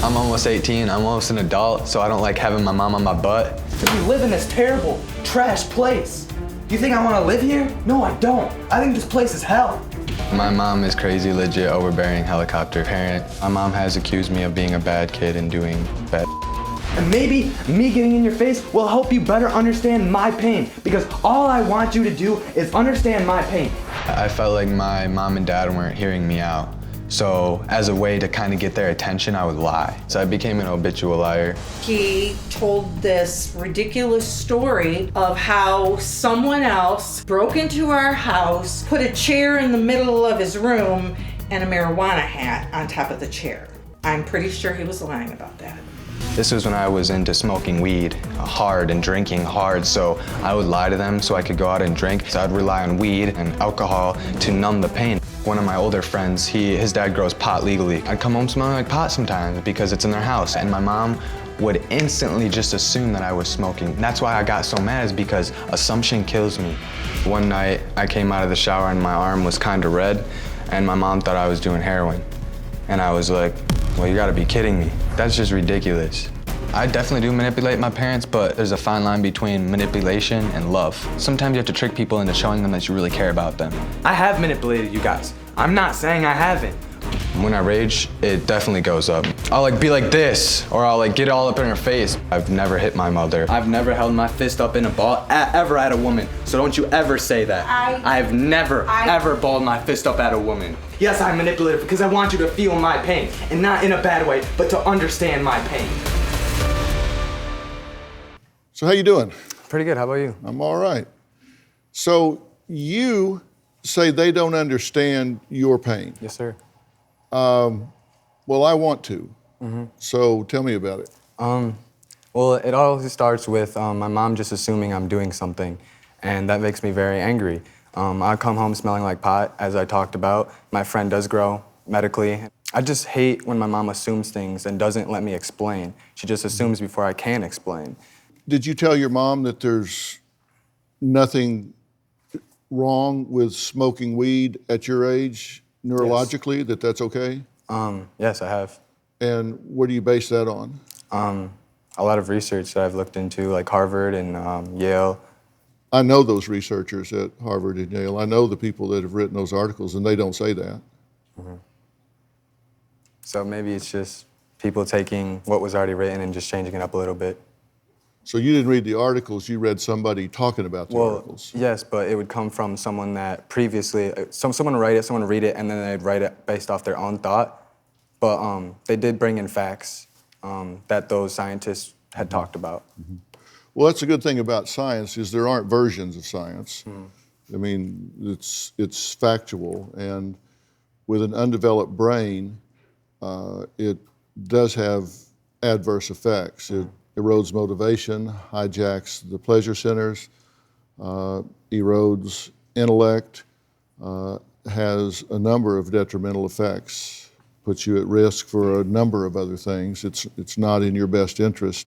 I'm almost 18, I'm almost an adult, so I don't like having my mom on my butt. We live in this terrible, trash place. You think I want to live here? No, I don't. I think this place is hell. My mom is crazy, legit, overbearing helicopter parent. My mom has accused me of being a bad kid and doing bad. And maybe me getting in your face will help you better understand my pain, because all I want you to do is understand my pain. I felt like my mom and dad weren't hearing me out. So as a way to kind of get their attention, I would lie. So I became an habitual liar. He told this ridiculous story of how someone else broke into our house, put a chair in the middle of his room, and a marijuana hat on top of the chair. I'm pretty sure he was lying about that. This was when I was into smoking weed hard and drinking hard, so I would lie to them so I could go out and drink. So I'd rely on weed and alcohol to numb the pain. One of my older friends, his dad grows pot legally. I'd come home smelling like pot sometimes because it's in their house, and my mom would instantly just assume that I was smoking. And that's why I got so mad, is because assumption kills me. One night, I came out of the shower and my arm was kind of red, and my mom thought I was doing heroin. And I was like, well, you gotta be kidding me. That's just ridiculous. I definitely do manipulate my parents, but there's a fine line between manipulation and love. Sometimes you have to trick people into showing them that you really care about them. I have manipulated you guys. I'm not saying I haven't. When I rage, it definitely goes up. I'll be like this, or I'll get all up in her face. I've never hit my mother. I've never held my fist up in a ball ever at a woman, so don't you ever say that. I've never ever balled my fist up at a woman. Yes, I'm manipulative because I want you to feel my pain, and not in a bad way, but to understand my pain. So how you doing? Pretty good, how about you? I'm all right. So you say they don't understand your pain. Yes, sir. Well, I want to. So tell me about it. Well, it all starts with my mom just assuming I'm doing something, and that makes me very angry. I come home smelling like pot, as I talked about. My friend does grow medically. I just hate when my mom assumes things and doesn't let me explain. She just assumes before I can explain. Did you tell your mom that there's nothing wrong with smoking weed at your age, neurologically, Yes. that's okay? Yes, I have. And what do you base that on? A lot of research that I've looked into, like Harvard and Yale. I know those researchers at Harvard and Yale. I know the people that have written those articles, and they don't say that. So maybe it's just people taking what was already written and just changing it up a little bit. So you didn't read the articles, you read somebody talking about the articles. Yes, but it would come from someone that previously, someone would write it, someone would read it, and then they'd write it based off their own thought. But they did bring in facts that those scientists had talked about. Well, that's a good thing about science, is there aren't versions of science. I mean, it's factual, and with an undeveloped brain, it does have adverse effects. It erodes motivation, hijacks the pleasure centers, erodes intellect, has a number of detrimental effects, puts you at risk for a number of other things. It's not in your best interest.